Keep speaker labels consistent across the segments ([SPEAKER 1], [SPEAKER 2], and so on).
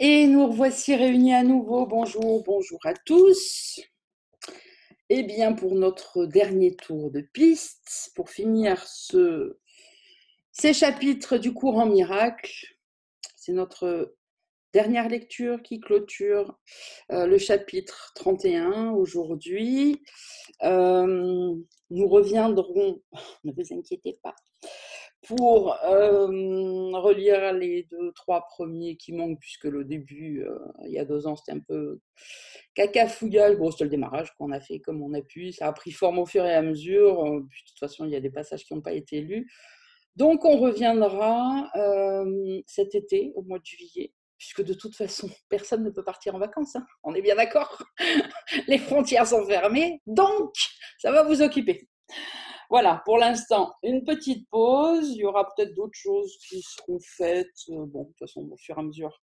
[SPEAKER 1] Et nous revoici réunis à nouveau. Bonjour, bonjour à tous. Eh bien, pour notre dernier tour de piste, pour finir ces chapitres du courant miracle, c'est notre dernière lecture qui clôture le chapitre 31 aujourd'hui. Nous reviendrons, ne vous inquiétez pas, pour relire les 2, 3 premiers qui manquent, puisque le début, il y a 2 ans, c'était un peu cacafouillage. Bon, c'était le démarrage qu'on a fait comme on a pu. Ça a pris forme au fur et à mesure. Puis, de toute façon, il y a des passages qui n'ont pas été lus. Donc, on reviendra cet été, au mois de juillet, puisque de toute façon, personne ne peut partir en vacances. Hein. On est bien d'accord. Les frontières sont fermées. Donc, ça va vous occuper. Voilà, pour l'instant, une petite pause. Il y aura peut-être d'autres choses qui seront faites. Bon, de toute façon, au fur et à mesure,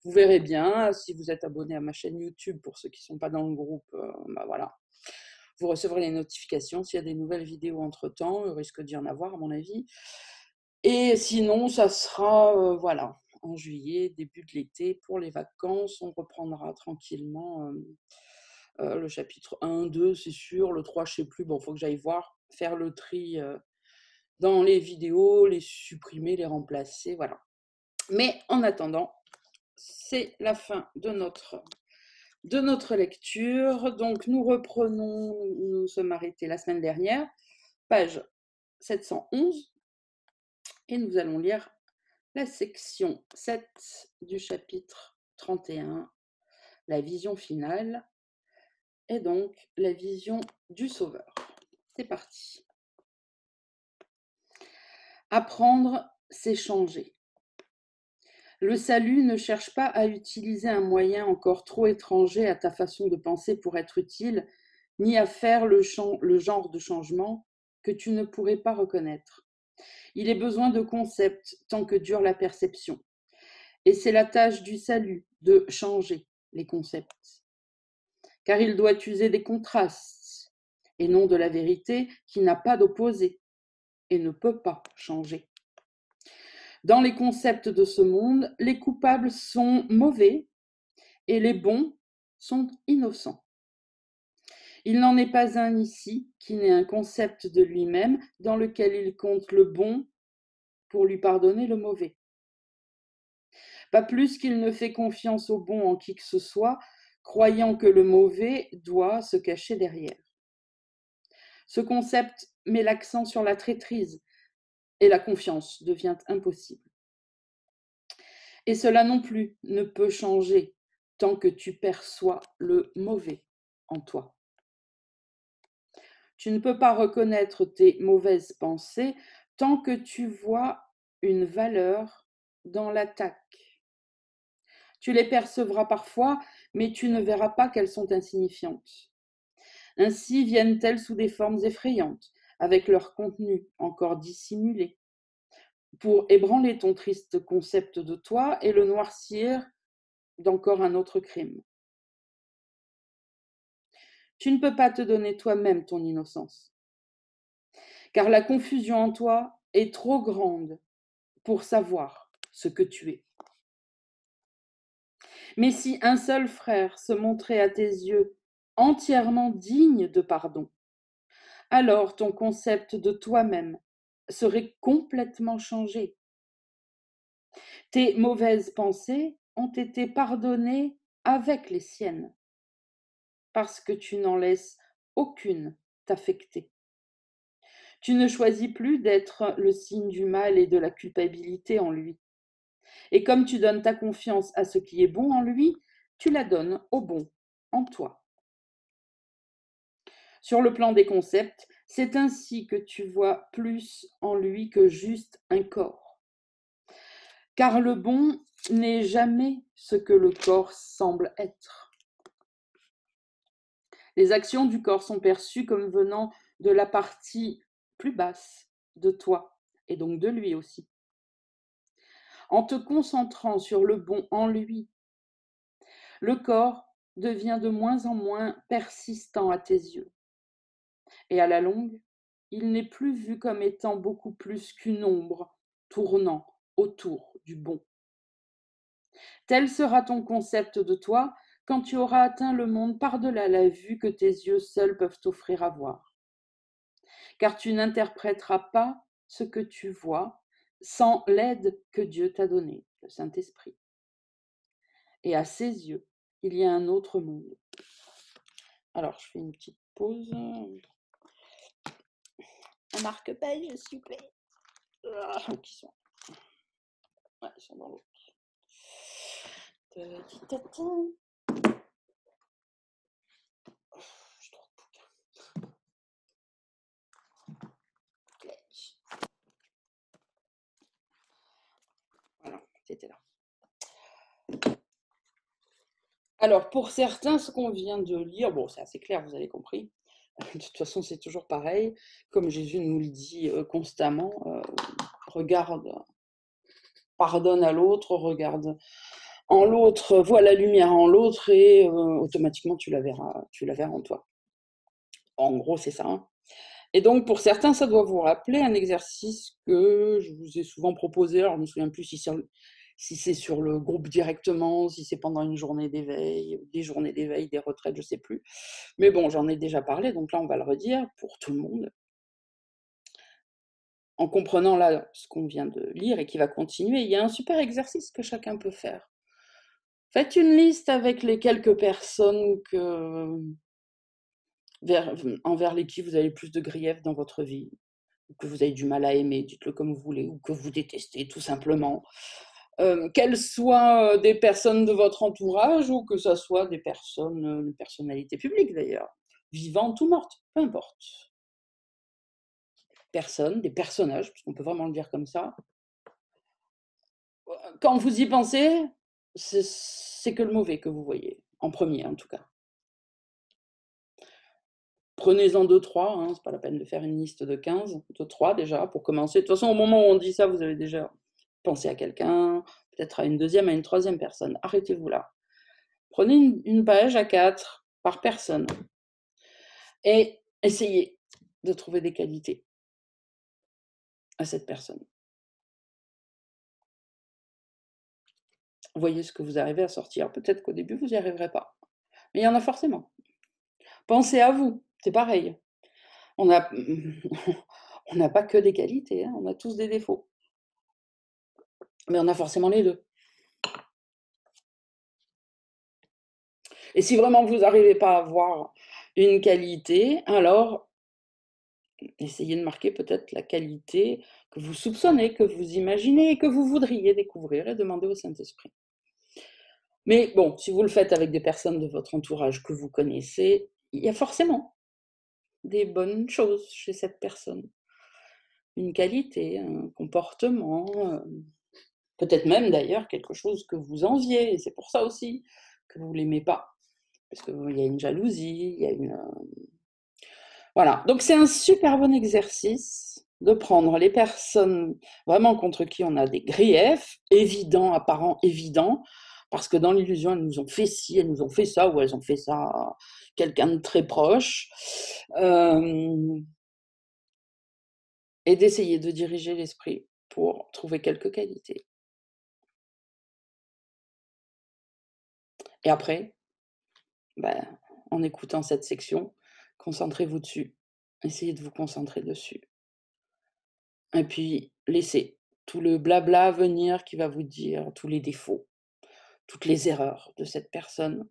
[SPEAKER 1] vous verrez bien. Si vous êtes abonné à ma chaîne YouTube, pour ceux qui ne sont pas dans le groupe, bah voilà, vous recevrez les notifications. S'il y a des nouvelles vidéos entre-temps, il risque d'y en avoir, à mon avis. Et sinon, ça sera, voilà, en juillet, début de l'été, pour les vacances. On reprendra tranquillement le chapitre 1, 2, c'est sûr. Le 3, je ne sais plus. Bon, il faut que j'aille voir, faire le tri dans les vidéos, les supprimer, les remplacer, voilà. Mais en attendant, c'est la fin de notre lecture. Donc nous reprenons, nous sommes arrêtés la semaine dernière, page 711, et nous allons lire la section 7 du chapitre 31, la vision finale, et donc la vision du Sauveur. C'est parti. Apprendre, c'est changer. Le salut ne cherche pas à utiliser un moyen encore trop étranger à ta façon de penser pour être utile, ni à faire le genre de changement que tu ne pourrais pas reconnaître. Il est besoin de concepts tant que dure la perception. Et c'est la tâche du salut de changer les concepts. Car il doit user des contrastes, et non de la vérité qui n'a pas d'opposé et ne peut pas changer. Dans les concepts de ce monde, les coupables sont mauvais et les bons sont innocents. Il n'en est pas un ici qui n'ait un concept de lui-même dans lequel il compte le bon pour lui pardonner le mauvais. Pas plus qu'il ne fait confiance au bon en qui que ce soit, croyant que le mauvais doit se cacher derrière. Ce concept met l'accent sur la traîtrise et la confiance devient impossible. Et cela non plus ne peut changer tant que tu perçois le mauvais en toi. Tu ne peux pas reconnaître tes mauvaises pensées tant que tu vois une valeur dans l'attaque. Tu les percevras parfois, mais tu ne verras pas qu'elles sont insignifiantes. Ainsi viennent-elles sous des formes effrayantes, avec leur contenu encore dissimulé, pour ébranler ton triste concept de toi et le noircir d'encore un autre crime. Tu ne peux pas te donner toi-même ton innocence, car la confusion en toi est trop grande pour savoir ce que tu es. Mais si un seul frère se montrait à tes yeux entièrement digne de pardon, alors ton concept de toi-même serait complètement changé. Tes mauvaises pensées ont été pardonnées avec les siennes, parce que tu n'en laisses aucune t'affecter. Tu ne choisis plus d'être le signe du mal et de la culpabilité en lui. Et comme tu donnes ta confiance à ce qui est bon en lui, tu la donnes au bon en toi. Sur le plan des concepts, c'est ainsi que tu vois plus en lui que juste un corps. Car le bon n'est jamais ce que le corps semble être. Les actions du corps sont perçues comme venant de la partie plus basse de toi, et donc de lui aussi. En te concentrant sur le bon en lui, le corps devient de moins en moins persistant à tes yeux. Et à la longue, il n'est plus vu comme étant beaucoup plus qu'une ombre tournant autour du bon. Tel sera ton concept de toi quand tu auras atteint le monde par-delà la vue que tes yeux seuls peuvent t'offrir à voir. Car tu n'interpréteras pas ce que tu vois sans l'aide que Dieu t'a donnée, le Saint-Esprit. Et à ses yeux, il y a un autre monde. Alors, je fais une petite pause. Un marque-page, s'il vous plaît. Qui sont Ouais, ils sont dans l'autre. Je trouve bouquin. Voilà, c'était là. Alors, pour certains, ce qu'on vient de lire, bon, c'est assez clair, vous avez compris. De toute façon, c'est toujours pareil. Comme Jésus nous le dit constamment, regarde, pardonne à l'autre, regarde en l'autre, vois la lumière en l'autre et automatiquement tu la verras en toi. En gros, c'est ça. Hein. Et donc, pour certains, ça doit vous rappeler un exercice que je vous ai souvent proposé. Alors, je ne me souviens plus si c'est sur le groupe directement, si c'est pendant une journée d'éveil, des journées d'éveil, des retraites, je ne sais plus. Mais bon, j'en ai déjà parlé, donc là, on va le redire pour tout le monde. En comprenant là ce qu'on vient de lire et qui va continuer, il y a un super exercice que chacun peut faire. Faites une liste avec les quelques personnes envers lesquelles vous avez plus de griefs dans votre vie, ou que vous avez du mal à aimer, dites-le comme vous voulez, ou que vous détestez tout simplement. Qu'elles soient des personnes de votre entourage ou que ce soit des personnalités publiques d'ailleurs, vivantes ou mortes, peu importe. Personnes, des personnages, parce qu'on peut vraiment le dire comme ça. Quand vous y pensez, c'est que le mauvais que vous voyez, en premier en tout cas. Prenez-en 2-3, hein, c'est pas la peine de faire une liste de 15, 2-3 déjà, pour commencer. De toute façon, au moment où on dit ça, vous avez déjà pensé à quelqu'un, peut-être à une deuxième, à une troisième personne. Arrêtez-vous là. Prenez une page à 4 par personne et essayez de trouver des qualités à cette personne. Voyez ce que vous arrivez à sortir. Peut-être qu'au début, vous n'y arriverez pas. Mais il y en a forcément. Pensez à vous, c'est pareil. On n'a pas que des qualités, hein, on a tous des défauts. Mais on a forcément les deux. Et si vraiment vous n'arrivez pas à voir une qualité, alors essayez de marquer peut-être la qualité que vous soupçonnez, que vous imaginez et que vous voudriez découvrir et demander au Saint-Esprit. Mais bon, si vous le faites avec des personnes de votre entourage que vous connaissez, il y a forcément des bonnes choses chez cette personne. Une qualité, un comportement, peut-être même d'ailleurs quelque chose que vous enviez, et c'est pour ça aussi que vous ne l'aimez pas. Parce qu'il y a une jalousie, il y a une... Voilà, donc c'est un super bon exercice de prendre les personnes vraiment contre qui on a des griefs, évidents, apparents, évidents, parce que dans l'illusion, elles nous ont fait ci, elles nous ont fait ça, ou elles ont fait ça à quelqu'un de très proche, et d'essayer de diriger l'esprit pour trouver quelques qualités. Et après, ben, en écoutant cette section, concentrez-vous dessus, essayez de vous concentrer dessus. Et puis, laissez tout le blabla venir qui va vous dire tous les défauts, toutes les erreurs de cette personne.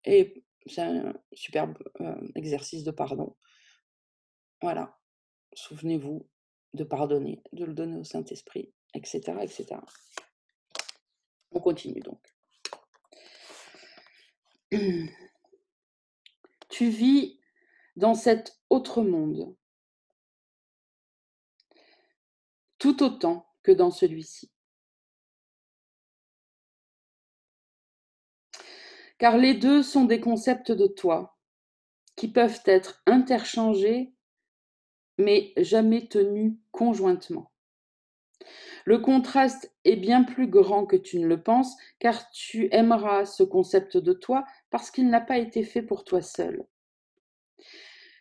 [SPEAKER 1] Et c'est un superbe exercice de pardon. Voilà, souvenez-vous de pardonner, de le donner au Saint-Esprit, etc., etc. On continue donc. Tu vis dans cet autre monde, tout autant que dans celui-ci. Car les deux sont des concepts de toi qui peuvent être interchangés mais jamais tenus conjointement. Le contraste est bien plus grand que tu ne le penses, car tu aimeras ce concept de toi parce qu'il n'a pas été fait pour toi seul.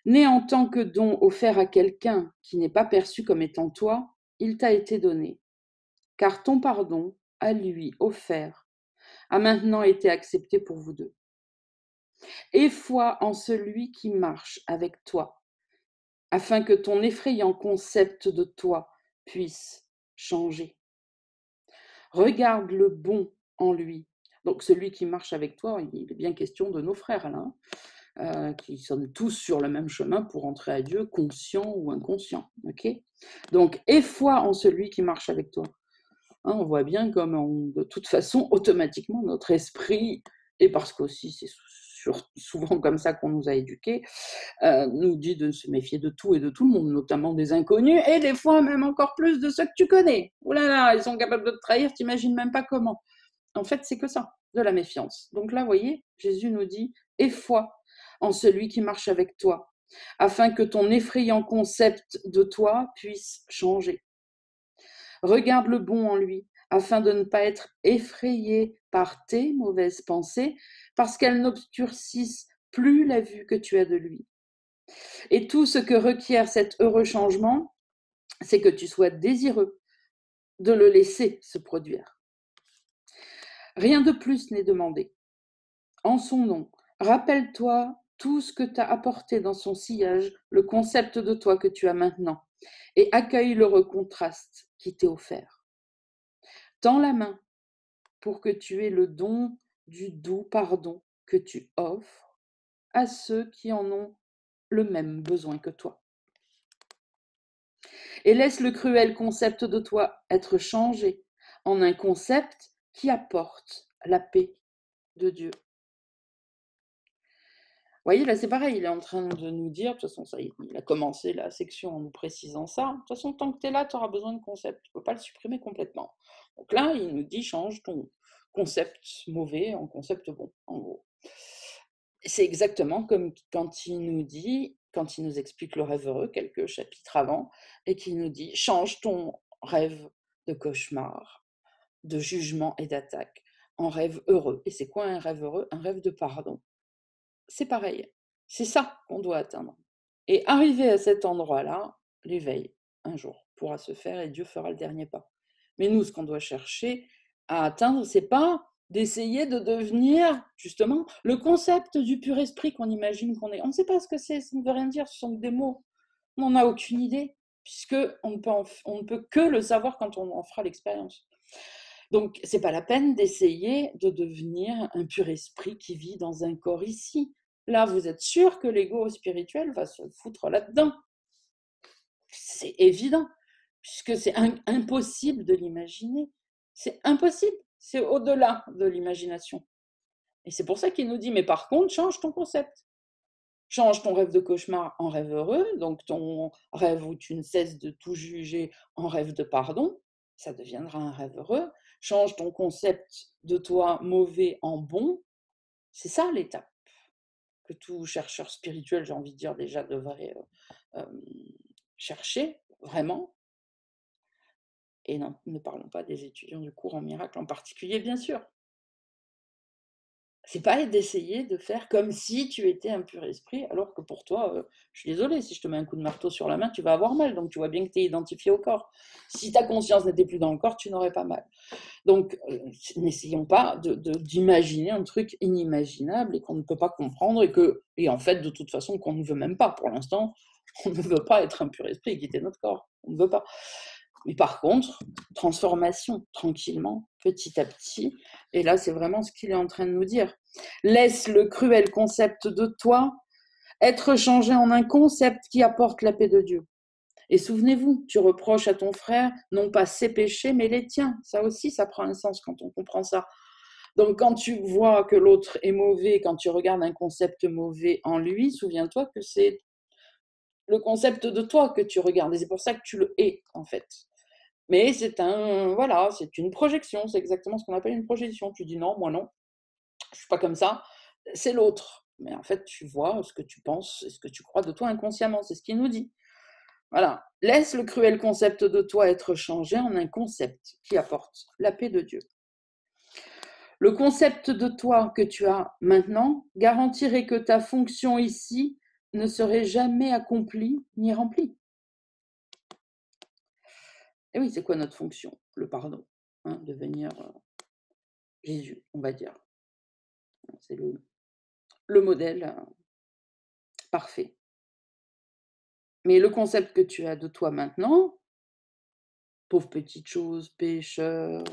[SPEAKER 1] Né en tant que don offert à quelqu'un qui n'est pas perçu comme étant toi, il t'a été donné, car ton pardon, à lui offert, a maintenant été accepté pour vous deux. Aie foi en celui qui marche avec toi, afin que ton effrayant concept de toi puisse changer. Regarde le bon en lui. Donc celui qui marche avec toi, il est bien question de nos frères là, qui sommes tous sur le même chemin pour entrer à Dieu, conscient ou inconscient. Okay, donc, aie foi en celui qui marche avec toi. Hein, on voit bien comme de toute façon, automatiquement, notre esprit, et parce qu'aussi c'est souvent comme ça qu'on nous a éduqués, nous dit de se méfier de tout et de tout le monde, notamment des inconnus, et des fois même encore plus de ceux que tu connais. Oh là là, ils sont capables de te trahir, t'imagines même pas comment. En fait, c'est que ça, de la méfiance. Donc là, vous voyez, Jésus nous dit, aie foi en celui qui marche avec toi, afin que ton effrayant concept de toi puisse changer. Regarde le bon en lui, afin de ne pas être effrayé par tes mauvaises pensées, parce qu'elles n'obscurcissent plus la vue que tu as de lui. Et tout ce que requiert cet heureux changement, c'est que tu sois désireux de le laisser se produire. Rien de plus n'est demandé. En son nom, rappelle-toi tout ce que t'as apporté dans son sillage, le concept de toi que tu as maintenant, et accueille l'heureux contraste qui t'est offert. Tends la main pour que tu aies le don du doux pardon que tu offres à ceux qui en ont le même besoin que toi. Et laisse le cruel concept de toi être changé en un concept qui apporte la paix de Dieu. Vous voyez, là, c'est pareil, il est en train de nous dire, de toute façon, ça, il a commencé la section en nous précisant ça. De toute façon, tant que tu es là, tu auras besoin de concept. Tu ne peux pas le supprimer complètement. Donc là, il nous dit, change ton concept mauvais en concept bon, en gros. C'est exactement comme quand il nous dit, quand il nous explique le rêve heureux, quelques chapitres avant, et qu'il nous dit, change ton rêve de cauchemar, de jugement et d'attaque en rêve heureux. Et c'est quoi un rêve heureux? Un rêve de pardon. C'est pareil. C'est ça qu'on doit atteindre. Et arrivé à cet endroit-là, l'éveil, un jour, pourra se faire et Dieu fera le dernier pas. Mais nous, ce qu'on doit chercher à atteindre, c'est pas d'essayer de devenir, justement, le concept du pur esprit qu'on imagine qu'on est. On ne sait pas ce que c'est, ça ne veut rien dire, ce sont des mots. On n'a aucune idée, puisqu'on ne peut que le savoir quand on en fera l'expérience. Donc, c'est pas la peine d'essayer de devenir un pur esprit qui vit dans un corps ici. Là, vous êtes sûr que l'ego spirituel va se foutre là-dedans. C'est évident, puisque c'est impossible de l'imaginer. C'est impossible, c'est au-delà de l'imagination. Et c'est pour ça qu'il nous dit, mais par contre, change ton concept. Change ton rêve de cauchemar en rêve heureux, donc ton rêve où tu ne cesses de tout juger en rêve de pardon, ça deviendra un rêve heureux. Change ton concept de toi mauvais en bon, c'est ça l'étape que tout chercheur spirituel, j'ai envie de dire déjà, devrait chercher vraiment. Et non, ne parlons pas des étudiants du cours en miracle en particulier, bien sûr. C'est pas d'essayer de faire comme si tu étais un pur esprit, alors que pour toi, je suis désolée, si je te mets un coup de marteau sur la main, tu vas avoir mal. Donc tu vois bien que tu es identifié au corps. Si ta conscience n'était plus dans le corps, tu n'aurais pas mal. Donc n'essayons pas d'imaginer un truc inimaginable et qu'on ne peut pas comprendre et en fait, de toute façon, qu'on ne veut même pas. Pour l'instant, on ne veut pas être un pur esprit et quitter notre corps. On ne veut pas. Mais par contre, transformation, tranquillement, petit à petit. Et là, c'est vraiment ce qu'il est en train de nous dire. Laisse le cruel concept de toi être changé en un concept qui apporte la paix de Dieu. Et souvenez-vous, tu reproches à ton frère non pas ses péchés, mais les tiens. Ça aussi, ça prend un sens quand on comprend ça. Donc, quand tu vois que l'autre est mauvais, quand tu regardes un concept mauvais en lui, souviens-toi que c'est le concept de toi que tu regardes. Et c'est pour ça que tu le hais, en fait. Mais voilà, c'est une projection, c'est exactement ce qu'on appelle une projection. Tu dis non, moi non, je suis pas comme ça, c'est l'autre. Mais en fait, tu vois ce que tu penses et ce que tu crois de toi inconsciemment, c'est ce qu'il nous dit. Voilà, laisse le cruel concept de toi être changé en un concept qui apporte la paix de Dieu. Le concept de toi que tu as maintenant garantirait que ta fonction ici ne serait jamais accomplie ni remplie. Et oui, c'est quoi notre fonction? Le pardon, devenir Jésus, on va dire. C'est le modèle parfait. Mais le concept que tu as de toi maintenant, pauvre petite chose, pécheur,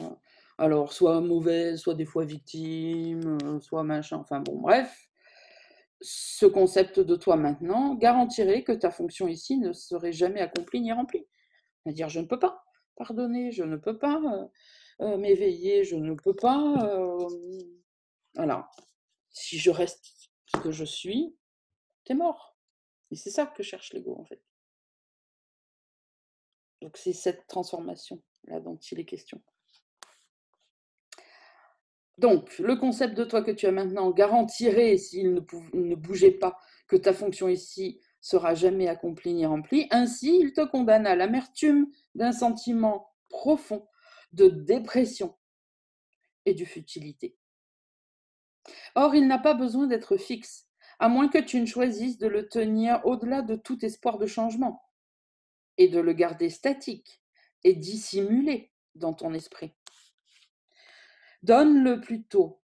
[SPEAKER 1] alors soit mauvaise, soit des fois victime, soit machin, enfin bon, bref. Ce concept de toi maintenant garantirait que ta fonction ici ne serait jamais accomplie ni remplie. C'est-à-dire, je ne peux pas pardonner, je ne peux pas m'éveiller, je ne peux pas. Voilà. Si je reste ce que je suis, t'es mort. Et c'est ça que cherche l'ego, en fait. Donc, c'est cette transformation-là dont il est question. Donc, le concept de toi que tu as maintenant garantirait, s'il ne bougeait pas, que ta fonction ici sera jamais accomplie ni remplie. Ainsi, il te condamne à l'amertume d'un sentiment profond de dépression et de futilité. Or, il n'a pas besoin d'être fixe, à moins que tu ne choisisses de le tenir au-delà de tout espoir de changement, et de le garder statique et dissimulé dans ton esprit. Donne-le plutôt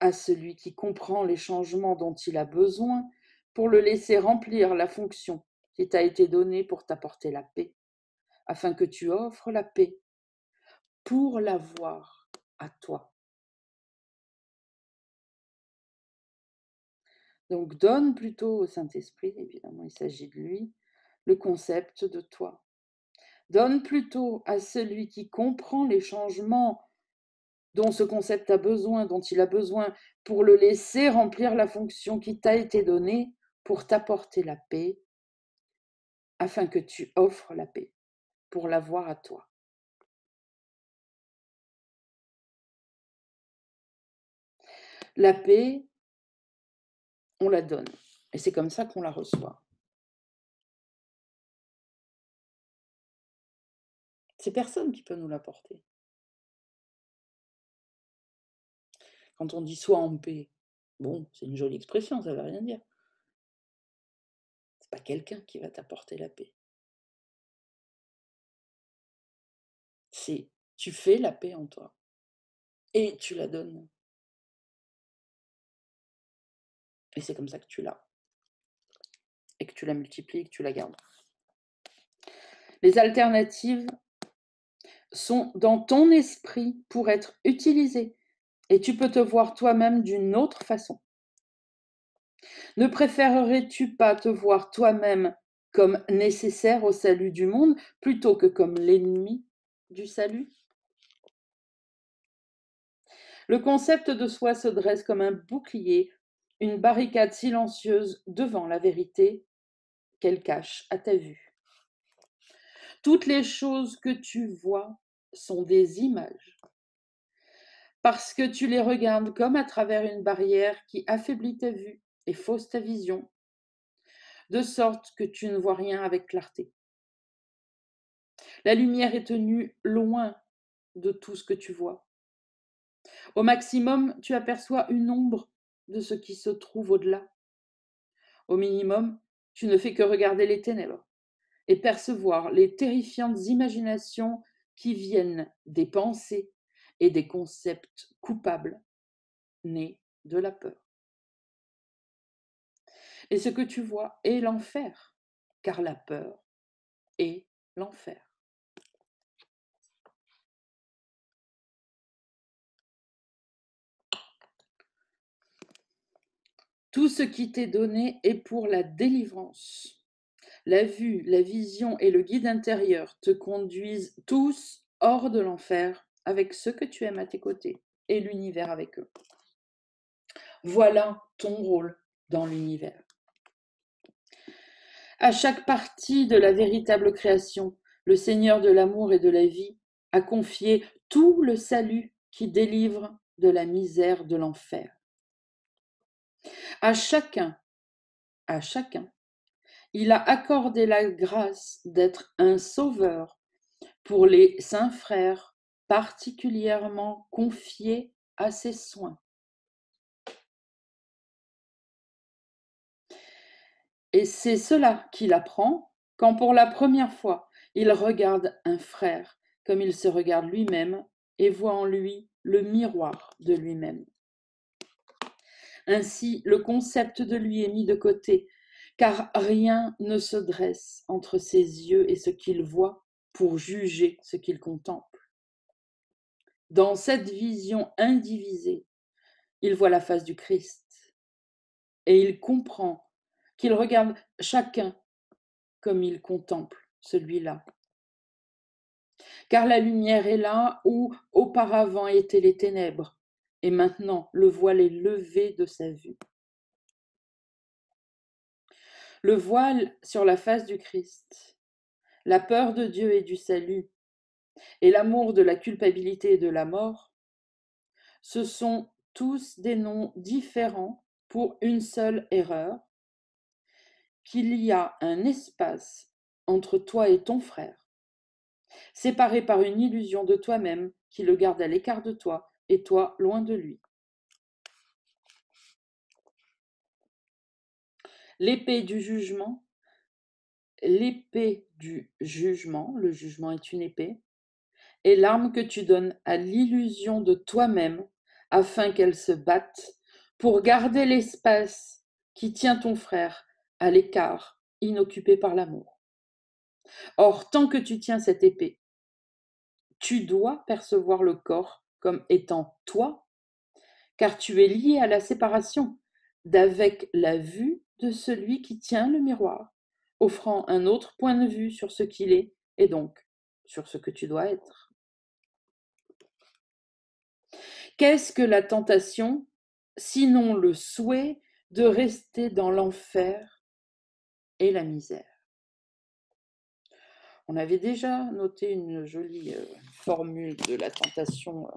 [SPEAKER 1] à celui qui comprend les changements dont il a besoin pour le laisser remplir la fonction qui t'a été donnée pour t'apporter la paix, afin que tu offres la paix pour l'avoir à toi. Donc donne plutôt au Saint-Esprit, évidemment il s'agit de lui, le concept de toi. Donne plutôt à celui qui comprend les changements dont ce concept a besoin, dont il a besoin, pour le laisser remplir la fonction qui t'a été donnée pour t'apporter la paix, afin que tu offres la paix pour l'avoir à toi. La paix, on la donne, et c'est comme ça qu'on la reçoit. C'est personne qui peut nous l'apporter. Quand on dit sois en paix, bon, c'est une jolie expression, ça ne veut rien dire. C'est pas quelqu'un qui va t'apporter la paix. C'est tu fais la paix en toi et tu la donnes. Et c'est comme ça que tu l'as. Et que tu la multiplies et que tu la gardes. Les alternatives sont dans ton esprit pour être utilisées. Et tu peux te voir toi-même d'une autre façon. Ne préférerais-tu pas te voir toi-même comme nécessaire au salut du monde plutôt que comme l'ennemi du salut? Le concept de soi se dresse comme un bouclier, une barricade silencieuse devant la vérité qu'elle cache à ta vue. Toutes les choses que tu vois sont des images, parce que tu les regardes comme à travers une barrière qui affaiblit ta vue et fausse ta vision, de sorte que tu ne vois rien avec clarté. La lumière est tenue loin de tout ce que tu vois. Au maximum, tu aperçois une ombre de ce qui se trouve au-delà. Au minimum, tu ne fais que regarder les ténèbres et percevoir les terrifiantes imaginations qui viennent des pensées et des concepts coupables nés de la peur. Et ce que tu vois est l'enfer, car la peur est l'enfer. Tout ce qui t'est donné est pour la délivrance. La vue, la vision et le guide intérieur te conduisent tous hors de l'enfer avec ceux que tu aimes à tes côtés et l'univers avec eux. Voilà ton rôle dans l'univers. À chaque partie de la véritable création, le Seigneur de l'amour et de la vie a confié tout le salut qui délivre de la misère de l'enfer. À chacun, il a accordé la grâce d'être un sauveur pour les saints frères particulièrement confiés à ses soins. Et c'est cela qu'il apprend quand pour la première fois il regarde un frère comme il se regarde lui-même et voit en lui le miroir de lui-même. Ainsi, le concept de lui est mis de côté, car rien ne se dresse entre ses yeux et ce qu'il voit pour juger ce qu'il contemple. Dans cette vision indivisée, il voit la face du Christ et il comprend qu'il regarde chacun comme il contemple celui-là. Car la lumière est là où auparavant étaient les ténèbres, et maintenant le voile est levé de sa vue. Le voile sur la face du Christ, la peur de Dieu et du salut, et l'amour de la culpabilité et de la mort, ce sont tous des noms différents pour une seule erreur, qu'il y a un espace entre toi et ton frère, séparé par une illusion de toi-même qui le garde à l'écart de toi et toi loin de lui. L'épée du jugement, le jugement est une épée, est l'arme que tu donnes à l'illusion de toi-même afin qu'elle se batte pour garder l'espace qui tient ton frère à l'écart, inoccupé par l'amour. Or, tant que tu tiens cette épée, tu dois percevoir le corps comme étant toi, car tu es lié à la séparation d'avec la vue de celui qui tient le miroir, offrant un autre point de vue sur ce qu'il est et donc sur ce que tu dois être. Qu'est-ce que la tentation, sinon le souhait de rester dans l'enfer et la misère? On avait déjà noté une jolie formule de la tentation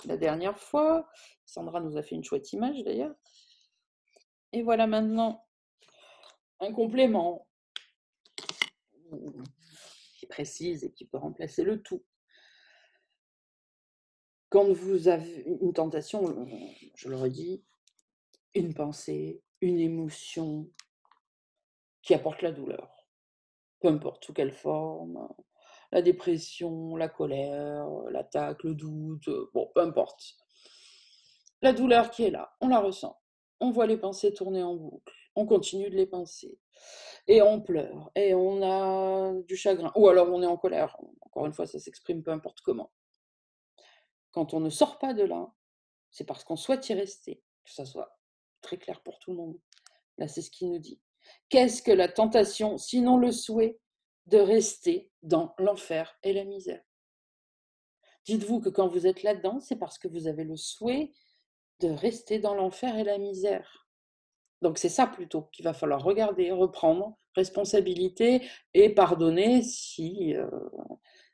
[SPEAKER 1] la dernière fois. Sandra nous a fait une chouette image d'ailleurs. Et voilà maintenant un complément qui précise et qui peut remplacer le tout. Quand vous avez une tentation, je le redis, une pensée, une émotion qui apporte la douleur, peu importe sous quelle forme, la dépression, la colère, l'attaque, le doute, bon, peu importe. La douleur qui est là, on la ressent. On voit les pensées tourner en boucle, on continue de les penser. Et on pleure, et on a du chagrin, ou alors on est en colère. Encore une fois, ça s'exprime peu importe comment. Quand on ne sort pas de là, c'est parce qu'on souhaite y rester, que ça soit très clair pour tout le monde. Là, c'est ce qu'il nous dit. Qu'est-ce que la tentation, sinon le souhait de rester dans l'enfer et la misère? Dites-vous que quand vous êtes là-dedans, c'est parce que vous avez le souhait de rester dans l'enfer et la misère. Donc c'est ça plutôt qu'il va falloir regarder, reprendre responsabilité et pardonner si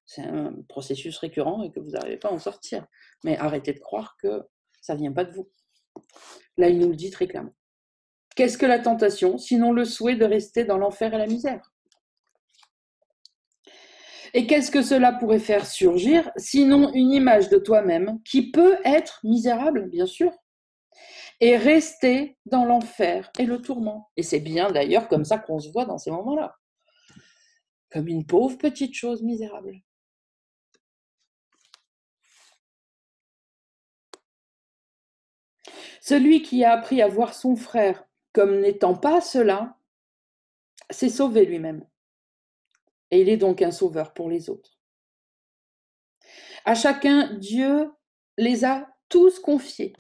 [SPEAKER 1] c'est un processus récurrent et que vous n'arrivez pas à en sortir. Mais arrêtez de croire que ça ne vient pas de vous. Là, il nous le dit très clairement. Qu'est-ce que la tentation, sinon le souhait de rester dans l'enfer et la misère? Et qu'est-ce que cela pourrait faire surgir, sinon une image de toi-même qui peut être misérable, bien sûr, et rester dans l'enfer et le tourment. Et c'est bien d'ailleurs comme ça qu'on se voit dans ces moments-là, comme une pauvre petite chose misérable. Celui qui a appris à voir son frère comme n'étant pas cela, s'est sauvé lui-même. Et il est donc un sauveur pour les autres. À chacun, Dieu les a tous confiés,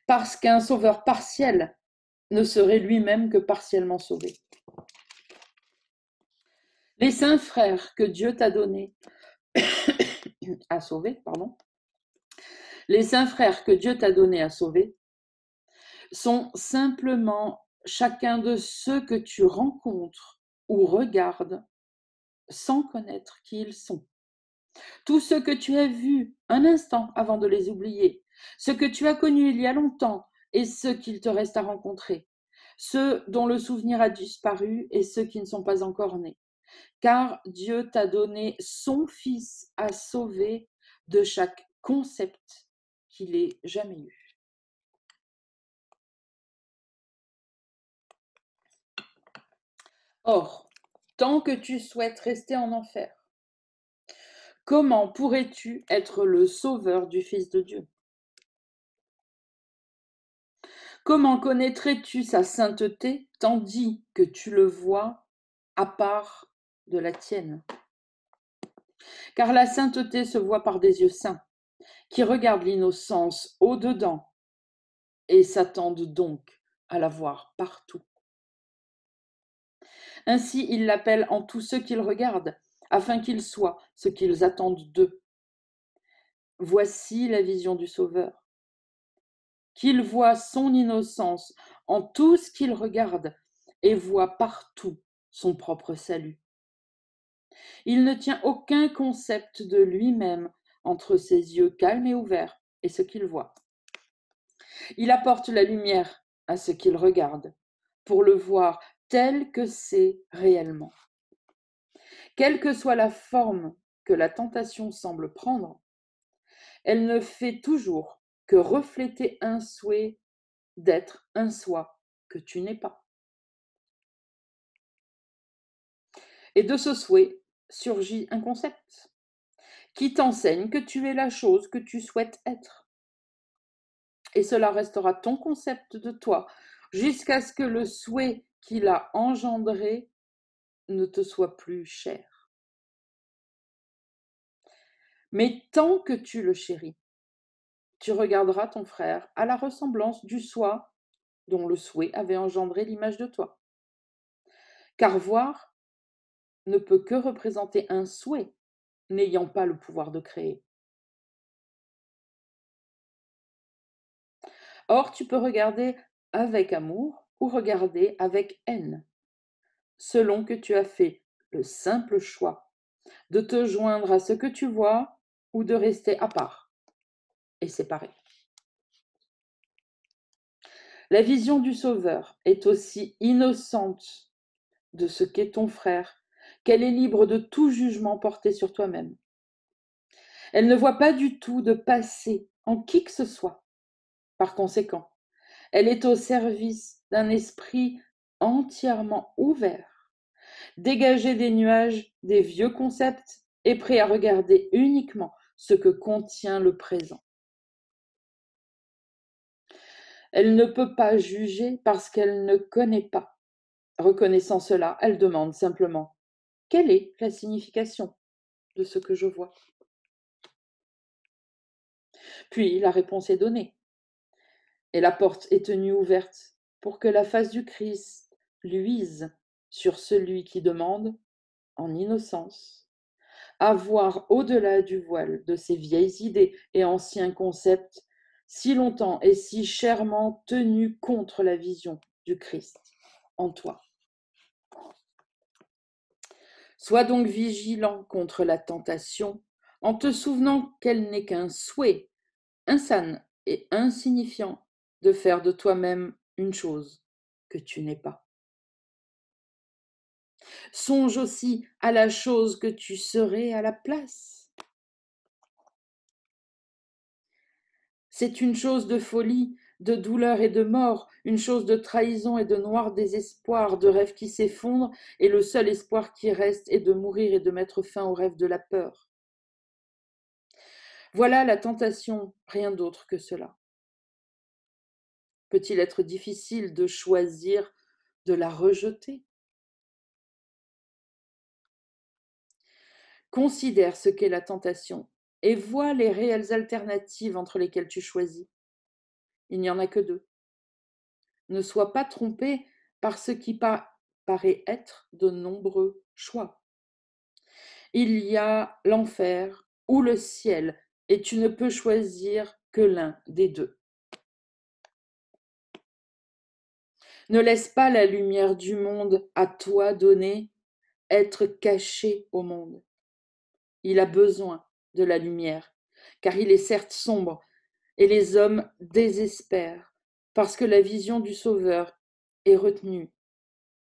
[SPEAKER 1] parce qu'un sauveur partiel ne serait lui-même que partiellement sauvé. Les saints frères que Dieu t'a donnés à sauver, les saints frères que Dieu t'a donnés à sauver sont simplement chacun de ceux que tu rencontres ou regardes sans connaître qui ils sont. Tous ceux que tu as vus un instant avant de les oublier, ceux que tu as connus il y a longtemps et ceux qu'il te reste à rencontrer, ceux dont le souvenir a disparu et ceux qui ne sont pas encore nés. Car Dieu t'a donné son Fils à sauver de chaque concept qu'il ait jamais eu. Or, tant que tu souhaites rester en enfer, Comment pourrais-tu être le sauveur du Fils de Dieu? Comment connaîtrais-tu sa sainteté tandis que tu le vois à part de la tienne? Car la sainteté se voit par des yeux saints, qui regardent l'innocence au-dedans et s'attendent donc à la voir partout. Ainsi, il l'appelle en tout ce qu'ils regardent, afin qu'ils soient ce qu'ils attendent d'eux. Voici la vision du Sauveur. Qu'il voit son innocence en tout ce qu'il regarde et voit partout son propre salut. Il ne tient aucun concept de lui-même entre ses yeux calmes et ouverts et ce qu'il voit. Il apporte la lumière à ce qu'il regarde pour le voir tel que c'est réellement. Quelle que soit la forme que la tentation semble prendre, elle ne fait toujours que refléter un souhait d'être un soi que tu n'es pas. Et de ce souhait surgit un concept qui t'enseigne que tu es la chose que tu souhaites être. Et cela restera ton concept de toi jusqu'à ce que le souhait qu'il a engendré ne te soit plus cher. Mais tant que tu le chéris, tu regarderas ton frère à la ressemblance du soi dont le souhait avait engendré l'image de toi. Car voir ne peut que représenter un souhait n'ayant pas le pouvoir de créer. Or, tu peux regarder avec amour ou regarder avec haine, selon que tu as fait le simple choix de te joindre à ce que tu vois ou de rester à part et séparé. La vision du Sauveur est aussi innocente de ce qu'est ton frère qu'elle est libre de tout jugement porté sur toi-même. Elle ne voit pas du tout de passé en qui que ce soit. Par conséquent, elle est au service d'un esprit entièrement ouvert, dégagé des nuages des vieux concepts et prêt à regarder uniquement ce que contient le présent. Elle ne peut pas juger parce qu'elle ne connaît pas. Reconnaissant cela, elle demande simplement: quelle est la signification de ce que je vois? Puis la réponse est donnée et la porte est tenue ouverte pour que la face du Christ luise sur celui qui demande, en innocence, à voir au-delà du voile de ces vieilles idées et anciens concepts si longtemps et si chèrement tenus contre la vision du Christ en toi. Sois donc vigilant contre la tentation en te souvenant qu'elle n'est qu'un souhait insane et insignifiant de faire de toi-même une chose que tu n'es pas. Songe aussi à la chose que tu serais à la place. C'est une chose de folie, de douleur et de mort, une chose de trahison et de noir désespoir, de rêve qui s'effondre, et le seul espoir qui reste est de mourir et de mettre fin au rêve de la peur. Voilà la tentation, rien d'autre que cela. Peut-il être difficile de choisir de la rejeter? Considère ce qu'est la tentation et vois les réelles alternatives entre lesquelles tu choisis. Il n'y en a que deux. Ne sois pas trompé par ce qui paraît être de nombreux choix. Il y a l'enfer ou le ciel et tu ne peux choisir que l'un des deux. Ne laisse pas la lumière du monde à toi donnée être cachée au monde. Il a besoin de la lumière, car il est certes sombre, et les hommes désespèrent, parce que la vision du Sauveur est retenue,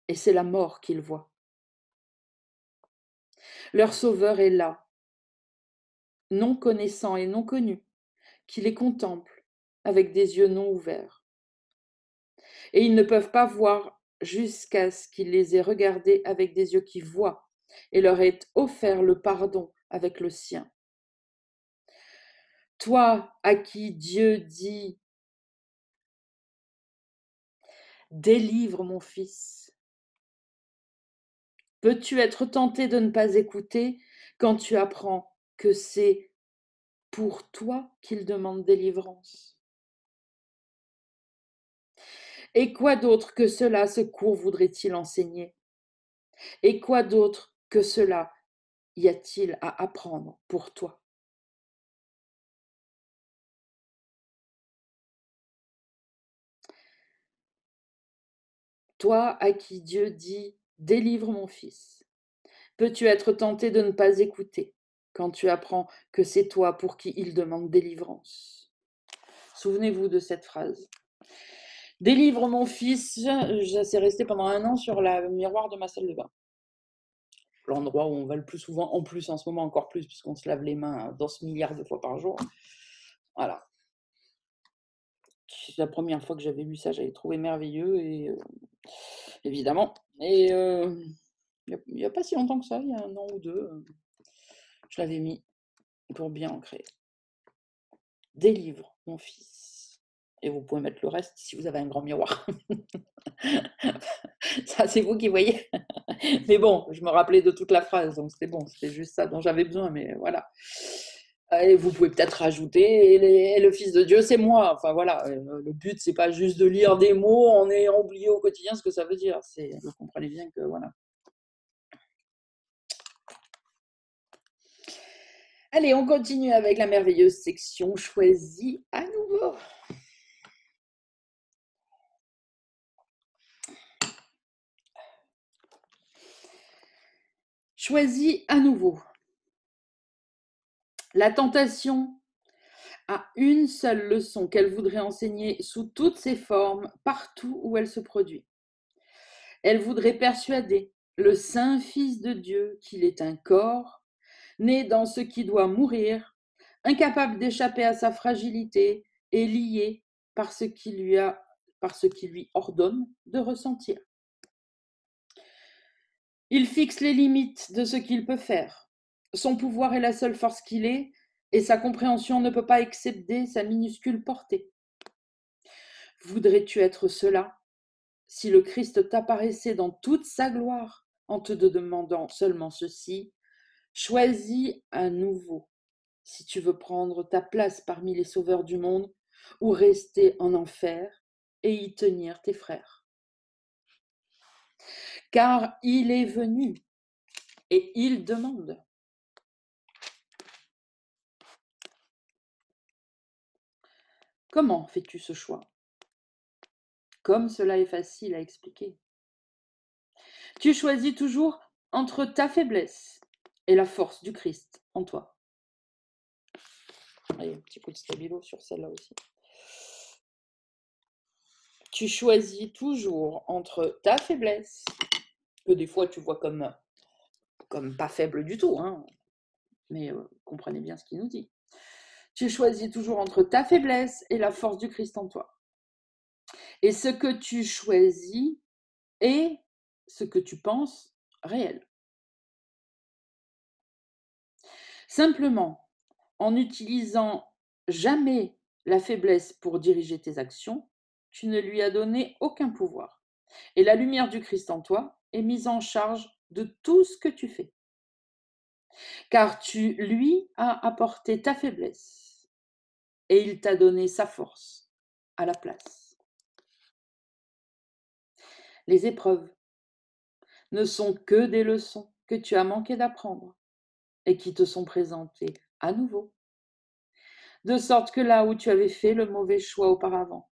[SPEAKER 1] et c'est la mort qu'ils voient. Leur Sauveur est là, non connaissant et non connu, qui les contemple avec des yeux non ouverts. Et ils ne peuvent pas voir jusqu'à ce qu'il les ait regardés avec des yeux qui voient, et leur ait offert le pardon avec le sien. Toi à qui Dieu dit « Délivre mon fils », peux-tu être tenté de ne pas écouter quand tu apprends que c'est pour toi qu'il demande délivrance? Et quoi d'autre que cela ce cours voudrait-il enseigner? Et quoi d'autre que cela y a-t-il à apprendre pour toi? Toi à qui Dieu dit « Délivre mon fils », peux-tu être tenté de ne pas écouter quand tu apprends que c'est toi pour qui il demande délivrance? Souvenez-vous de cette phrase. Délivre mon fils, c'est resté pendant 1 an sur le miroir de ma salle de bain. L'endroit où on va le plus souvent, en plus en ce moment encore plus, puisqu'on se lave les mains dans ce milliard de fois par jour. Voilà. C'est la première fois que j'avais lu ça, j'avais trouvé merveilleux, et évidemment. Et il n'y a pas si longtemps que ça, il y a 1 an ou 2, je l'avais mis pour bien ancrer. Délivre mon fils. Et vous pouvez mettre le reste si vous avez un grand miroir. Ça, c'est vous qui voyez. Mais bon, je me rappelais de toute la phrase, donc c'était bon, c'était juste ça dont j'avais besoin, mais voilà. Et vous pouvez peut-être rajouter et le Fils de Dieu, c'est moi. Enfin voilà, le but, c'est pas juste de lire des mots en ayant oublié au quotidien ce que ça veut dire. Vous comprenez bien que voilà. Allez, on continue avec la merveilleuse section choisie à nouveau. Choisis à nouveau. La tentation a une seule leçon qu'elle voudrait enseigner sous toutes ses formes, partout où elle se produit. Elle voudrait persuader le Saint Fils de Dieu qu'il est un corps, né dans ce qui doit mourir, incapable d'échapper à sa fragilité et lié par ce qui lui ordonne de ressentir. Il fixe les limites de ce qu'il peut faire. Son pouvoir est la seule force qu'il est, et sa compréhension ne peut pas excéder sa minuscule portée. Voudrais-tu être cela si le Christ t'apparaissait dans toute sa gloire en te demandant seulement ceci? Choisis à nouveau si tu veux prendre ta place parmi les sauveurs du monde ou rester en enfer et y tenir tes frères. Car il est venu et il demande. Comment fais-tu ce choix? Comme cela est facile à expliquer. Tu choisis toujours entre ta faiblesse et la force du Christ en toi. Allez, un petit coup de stabilo sur celle-là aussi. Tu choisis toujours entre ta faiblesse, que des fois tu vois comme pas faible du tout, hein, mais comprenez bien ce qu'il nous dit. Tu choisis toujours entre ta faiblesse et la force du Christ en toi. Et ce que tu choisis est ce que tu penses réel. Simplement, en n'utilisant jamais la faiblesse pour diriger tes actions, tu ne lui as donné aucun pouvoir. Et la lumière du Christ en toi est mise en charge de tout ce que tu fais. Car tu lui as apporté ta faiblesse et il t'a donné sa force à la place. Les épreuves ne sont que des leçons que tu as manqué d'apprendre et qui te sont présentées à nouveau. De sorte que là où tu avais fait le mauvais choix auparavant,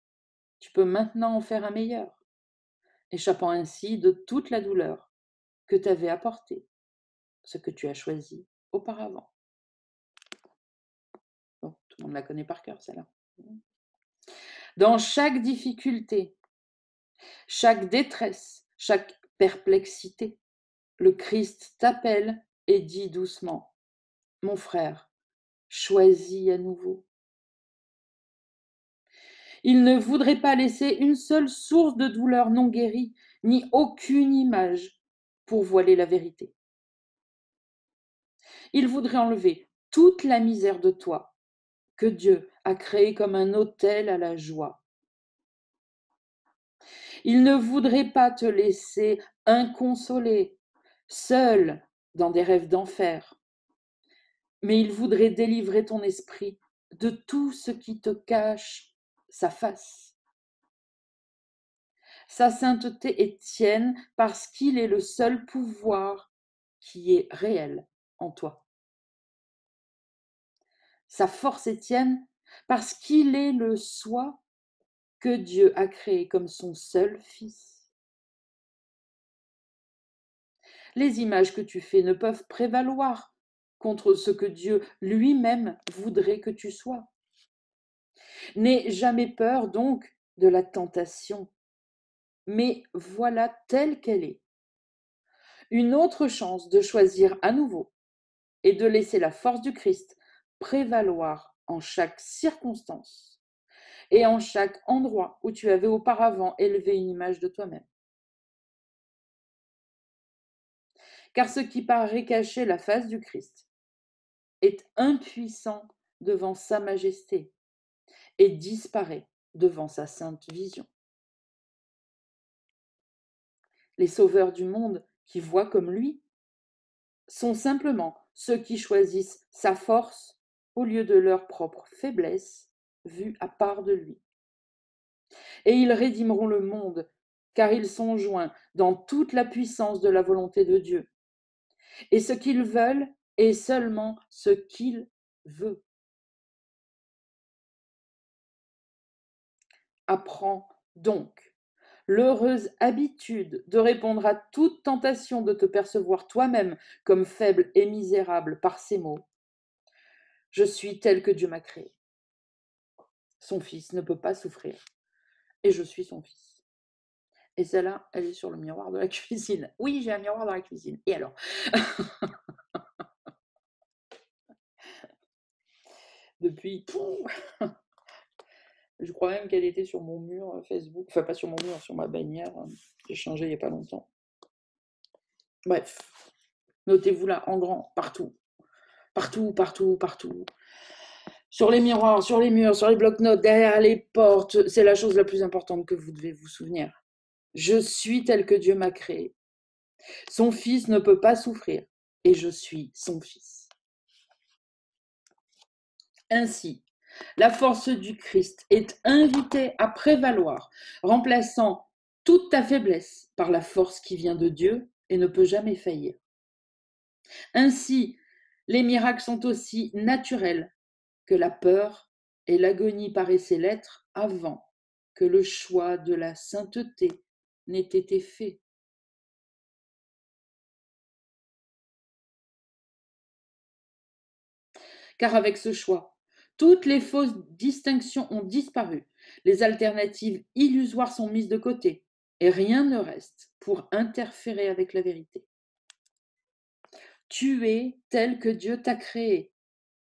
[SPEAKER 1] tu peux maintenant en faire un meilleur, échappant ainsi de toute la douleur que t'avait apporté ce que tu as choisi auparavant. Bon, tout le monde la connaît par cœur, celle-là. Dans chaque difficulté, chaque détresse, chaque perplexité, le Christ t'appelle et dit doucement, « Mon frère, choisis à nouveau. » Il ne voudrait pas laisser une seule source de douleur non guérie, ni aucune image pour voiler la vérité. Il voudrait enlever toute la misère de toi que Dieu a créée comme un autel à la joie. Il ne voudrait pas te laisser inconsolé, seul dans des rêves d'enfer, mais il voudrait délivrer ton esprit de tout ce qui te cache sa face. Sa sainteté est tienne parce qu'il est le seul pouvoir qui est réel en toi. Sa force est tienne parce qu'il est le soi que Dieu a créé comme son seul fils. Les images que tu fais ne peuvent prévaloir contre ce que Dieu lui-même voudrait que tu sois. N'aie jamais peur donc de la tentation, mais voilà telle qu'elle est. Une autre chance de choisir à nouveau et de laisser la force du Christ prévaloir en chaque circonstance et en chaque endroit où tu avais auparavant élevé une image de toi-même. Car ce qui paraît cacher la face du Christ est impuissant devant sa majesté et disparaît devant sa sainte vision. Les sauveurs du monde qui voient comme lui sont simplement ceux qui choisissent sa force au lieu de leur propre faiblesse vue à part de lui. Et ils rédimeront le monde, car ils sont joints dans toute la puissance de la volonté de Dieu. Et ce qu'ils veulent est seulement ce qu'il veut. Apprends donc l'heureuse habitude de répondre à toute tentation de te percevoir toi-même comme faible et misérable par ces mots. Je suis tel que Dieu m'a créé. Son fils ne peut pas souffrir. Et je suis son fils. Et celle-là, elle est sur le miroir de la cuisine. Oui, j'ai un miroir dans la cuisine. Et alors? Depuis, je crois même qu'elle était sur mon mur Facebook. Enfin, pas sur mon mur, sur ma bannière. J'ai changé il n'y a pas longtemps. Bref, notez-vous là, en grand, partout. Partout, partout, partout. Sur les miroirs, sur les murs, sur les blocs-notes, derrière les portes. C'est la chose la plus importante que vous devez vous souvenir. Je suis tel que Dieu m'a créé. Son fils ne peut pas souffrir. Et je suis son fils. Ainsi, la force du Christ est invitée à prévaloir, remplaçant toute ta faiblesse par la force qui vient de Dieu et ne peut jamais faillir. Ainsi, les miracles sont aussi naturels que la peur et l'agonie paraissaient l'être avant que le choix de la sainteté n'ait été fait. Car avec ce choix, toutes les fausses distinctions ont disparu, les alternatives illusoires sont mises de côté, et rien ne reste pour interférer avec la vérité. Tu es tel que Dieu t'a créé,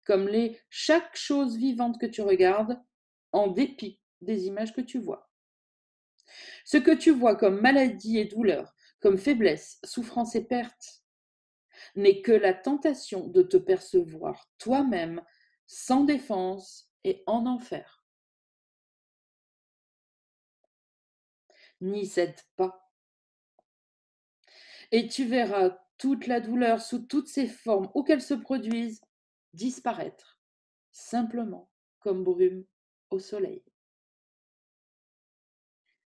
[SPEAKER 1] comme chaque chose vivante que tu regardes, en dépit des images que tu vois. Ce que tu vois comme maladie et douleur, comme faiblesse, souffrance et perte, n'est que la tentation de te percevoir toi-même sans défense et en enfer. N'y cède pas. Et tu verras toute la douleur sous toutes ses formes, où qu'elle se produise, disparaître, simplement comme brume au soleil.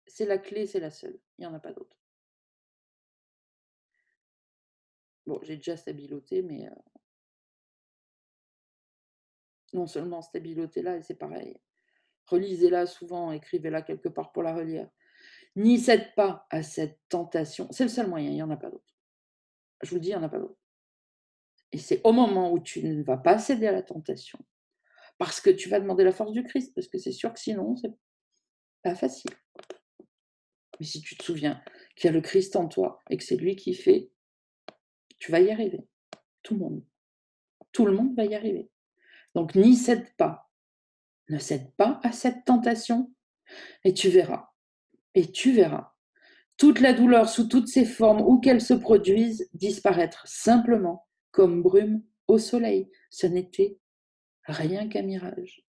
[SPEAKER 1] C'est la clé, c'est la seule, il n'y en a pas d'autre. Bon, j'ai déjà stabiloté, mais non seulement stabiloté-la, et c'est pareil. Relisez-la souvent, écrivez-la quelque part pour la relire. N'y cède pas à cette tentation. C'est le seul moyen, il n'y en a pas d'autre. Je vous le dis, il n'y en a pas d'autre. Et c'est au moment où tu ne vas pas céder à la tentation, parce que tu vas demander la force du Christ, parce que c'est sûr que sinon, c'est pas facile. Mais si tu te souviens qu'il y a le Christ en toi et que c'est lui qui fait, tu vas y arriver. Tout le monde va y arriver. Donc n'y cède pas. Ne cède pas à cette tentation et tu verras. Et tu verras toute la douleur sous toutes ses formes, où qu'elle se produise, disparaître simplement comme brume au soleil. Ce n'était rien qu'un mirage.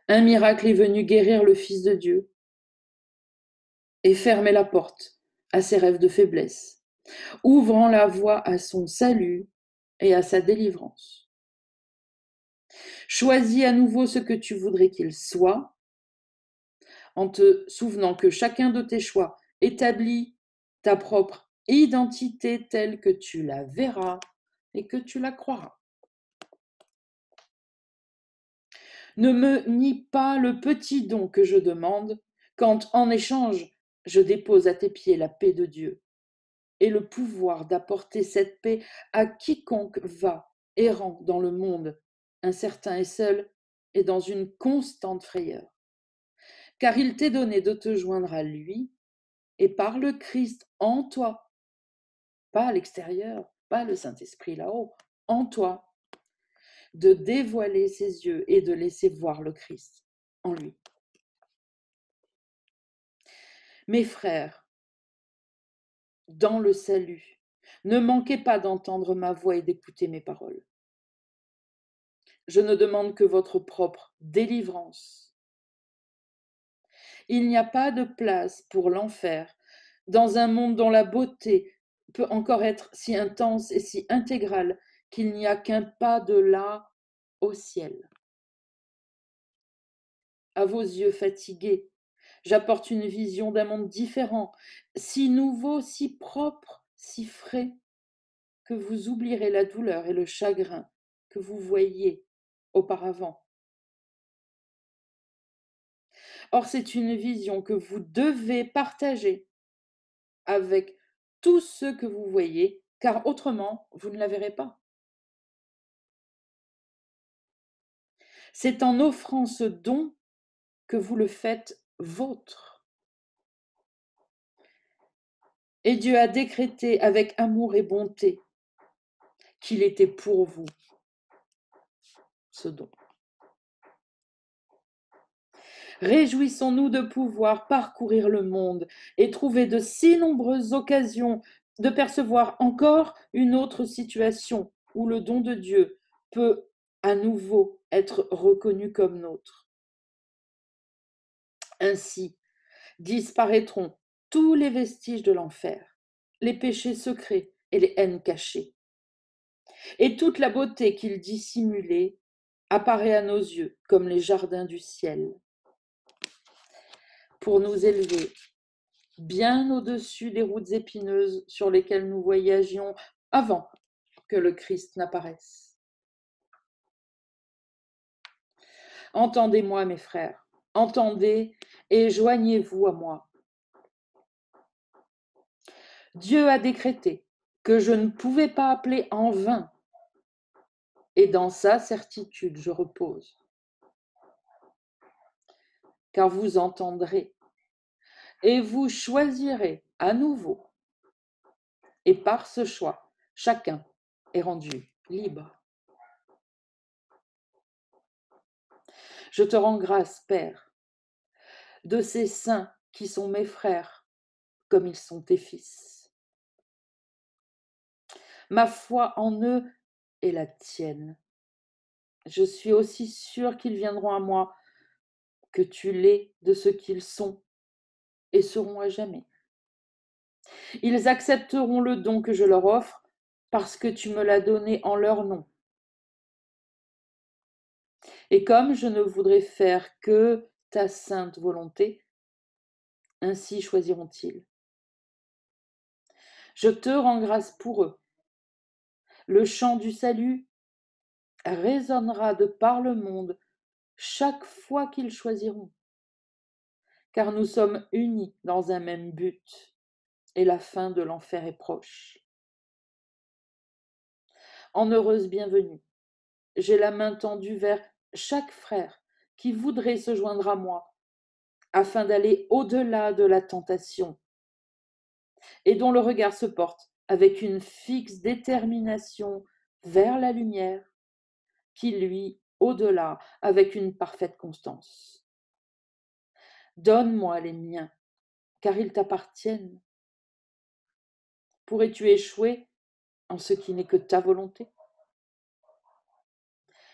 [SPEAKER 1] Un miracle est venu guérir le Fils de Dieu et fermer la porte à ses rêves de faiblesse, ouvrant la voie à son salut et à sa délivrance. Choisis à nouveau ce que tu voudrais qu'il soit, en te souvenant que chacun de tes choix établit ta propre identité telle que tu la verras et que tu la croiras. Ne me nie pas le petit don que je demande, quand en échange je dépose à tes pieds la paix de Dieu et le pouvoir d'apporter cette paix à quiconque va errant dans le monde, incertain et seul, et dans une constante frayeur. Car il t'est donné de te joindre à lui, et par le Christ en toi, pas à l'extérieur, pas le Saint-Esprit là-haut, en toi, de dévoiler ses yeux et de laisser voir le Christ en lui. Mes frères, dans le salut, ne manquez pas d'entendre ma voix et d'écouter mes paroles. Je ne demande que votre propre délivrance. Il n'y a pas de place pour l'enfer dans un monde dont la beauté peut encore être si intense et si intégrale qu'il n'y a qu'un pas de là au ciel. À vos yeux fatigués, j'apporte une vision d'un monde différent, si nouveau, si propre, si frais, que vous oublierez la douleur et le chagrin que vous voyiez auparavant. Or, c'est une vision que vous devez partager avec tous ceux que vous voyez, car autrement, vous ne la verrez pas. C'est en offrant ce don que vous le faites vôtre. Et Dieu a décrété avec amour et bonté qu'il était pour vous, ce don. Réjouissons-nous de pouvoir parcourir le monde et trouver de si nombreuses occasions de percevoir encore une autre situation où le don de Dieu peut à nouveau être reconnu comme nôtre. Ainsi disparaîtront tous les vestiges de l'enfer, les péchés secrets et les haines cachées. Et toute la beauté qu'il dissimulait apparaît à nos yeux comme les jardins du ciel, pour nous élever bien au-dessus des routes épineuses sur lesquelles nous voyagions avant que le Christ n'apparaisse. Entendez-moi, mes frères, entendez et joignez-vous à moi. Dieu a décrété que je ne pouvais pas appeler en vain, et dans sa certitude je repose. Car vous entendrez et vous choisirez à nouveau. Et par ce choix, chacun est rendu libre. Je te rends grâce, Père, de ces saints qui sont mes frères, comme ils sont tes fils. Ma foi en eux est la tienne. Je suis aussi sûre qu'ils viendront à moi, que tu l'es de ce qu'ils sont et seront à jamais. Ils accepteront le don que je leur offre parce que tu me l'as donné en leur nom. Et comme je ne voudrais faire que ta sainte volonté, ainsi choisiront-ils. Je te rends grâce pour eux. Le chant du salut résonnera de par le monde chaque fois qu'ils choisiront, car nous sommes unis dans un même but, et la fin de l'enfer est proche. En heureuse bienvenue, j'ai la main tendue vers chaque frère qui voudrait se joindre à moi, afin d'aller au-delà de la tentation, et dont le regard se porte avec une fixe détermination vers la lumière, qui luit au-delà avec une parfaite constance. Donne-moi les miens, car ils t'appartiennent. Pourrais-tu échouer en ce qui n'est que ta volonté.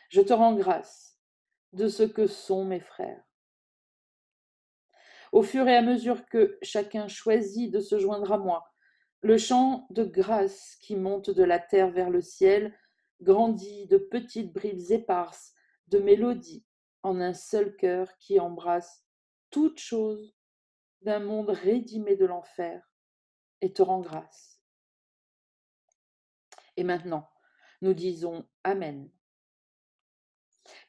[SPEAKER 1] Je te rends grâce de ce que sont mes frères. Au fur et à mesure que chacun choisit de se joindre à moi, le chant de grâce qui monte de la terre vers le ciel grandit de petites bribes éparses de mélodies en un seul cœur qui embrasse toute chose d'un monde rédimé de l'enfer et te rend grâce. Et maintenant, nous disons Amen.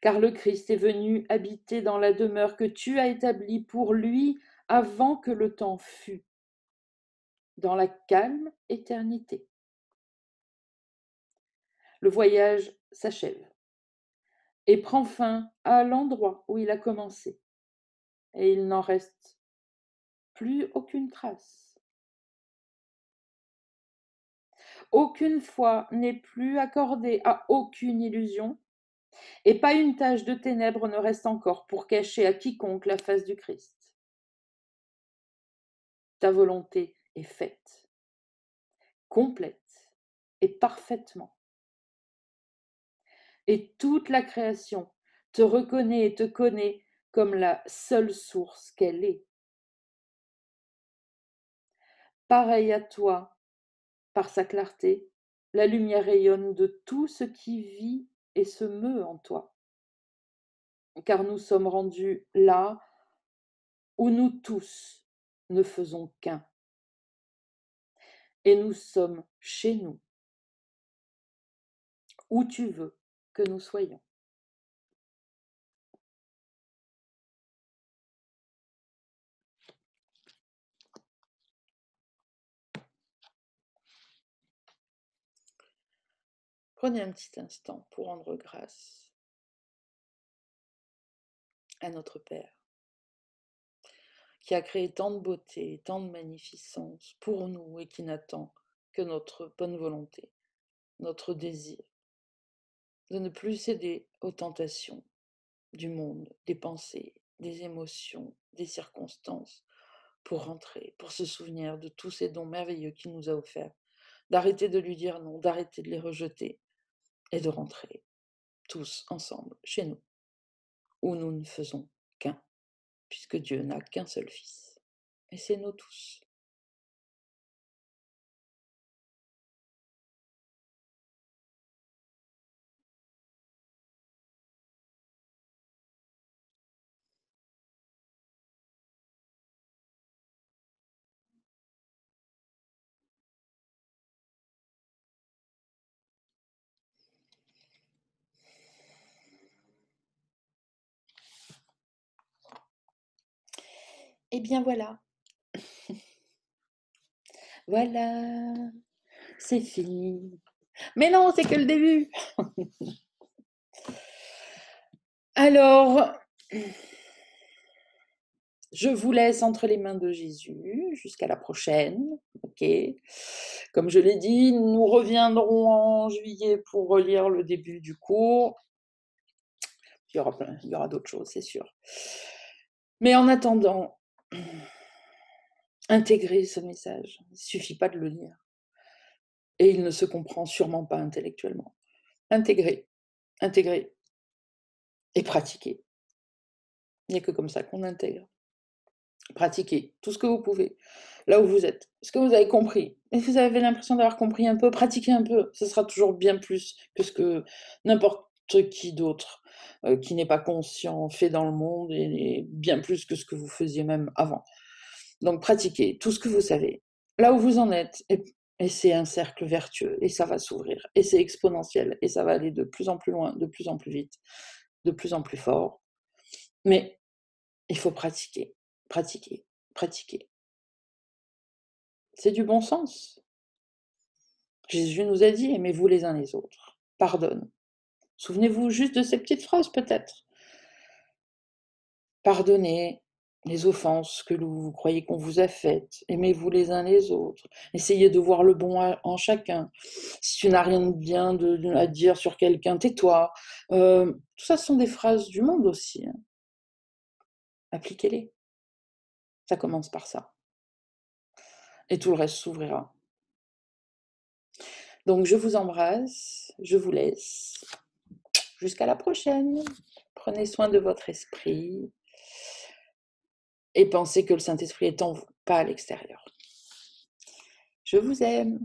[SPEAKER 1] Car le Christ est venu habiter dans la demeure que tu as établie pour lui avant que le temps fût, dans la calme éternité. Le voyage s'achève et prend fin à l'endroit où il a commencé, et il n'en reste plus aucune trace. Aucune foi n'est plus accordée à aucune illusion, et pas une tache de ténèbres ne reste encore pour cacher à quiconque la face du Christ. Ta volonté est faite, complète et parfaitement. Et toute la création te reconnaît et te connaît comme la seule source qu'elle est. Pareil à toi, par sa clarté, la lumière rayonne de tout ce qui vit et se meut en toi. Car nous sommes rendus là où nous tous ne faisons qu'un. Et nous sommes chez nous, où tu veux que nous soyons. Prenez un petit instant pour rendre grâce à notre Père, qui a créé tant de beauté, tant de magnificence pour nous et qui n'attend que notre bonne volonté, notre désir de ne plus céder aux tentations du monde, des pensées, des émotions, des circonstances, pour rentrer, pour se souvenir de tous ces dons merveilleux qu'il nous a offerts, d'arrêter de lui dire non, d'arrêter de les rejeter et de rentrer tous ensemble chez nous, où nous ne faisons qu'un, puisque Dieu n'a qu'un seul Fils, et c'est nous tous. Eh bien voilà, voilà, c'est fini. Mais non, c'est que le début. Alors, je vous laisse entre les mains de Jésus jusqu'à la prochaine, ok? Comme je l'ai dit, nous reviendrons en juillet pour relire le début du cours. Il y aura d'autres choses, c'est sûr. Mais en attendant, intégrez ce message. Il ne suffit pas de le lire. Et il ne se comprend sûrement pas intellectuellement. Intégrez, intégrez et pratiquez. Il n'y a que comme ça qu'on intègre. Pratiquez tout ce que vous pouvez, là où vous êtes. Ce que vous avez compris, et vous avez l'impression d'avoir compris un peu, pratiquez un peu. Ce sera toujours bien plus que ce que n'importe qui d'autre qui n'est pas conscient fait dans le monde, et bien plus que ce que vous faisiez même avant. Donc pratiquez tout ce que vous savez, là où vous en êtes, et c'est un cercle vertueux, et ça va s'ouvrir, et c'est exponentiel, et ça va aller de plus en plus loin, de plus en plus vite, de plus en plus fort. Mais il faut pratiquer, pratiquer, pratiquer. C'est du bon sens. Jésus nous a dit, aimez-vous les uns les autres. Pardonne. Souvenez-vous juste de ces petites phrases peut-être. Pardonnez les offenses que vous croyez qu'on vous a faites. Aimez-vous les uns les autres. Essayez de voir le bon en chacun. Si tu n'as rien de bien à dire sur quelqu'un, tais-toi. Tout ça, ce sont des phrases du monde aussi. Hein. Appliquez-les. Ça commence par ça. Et tout le reste s'ouvrira. Donc, je vous embrasse, je vous laisse. Jusqu'à la prochaine. Prenez soin de votre esprit et pensez que le Saint-Esprit est en vous, pas à l'extérieur. Je vous aime.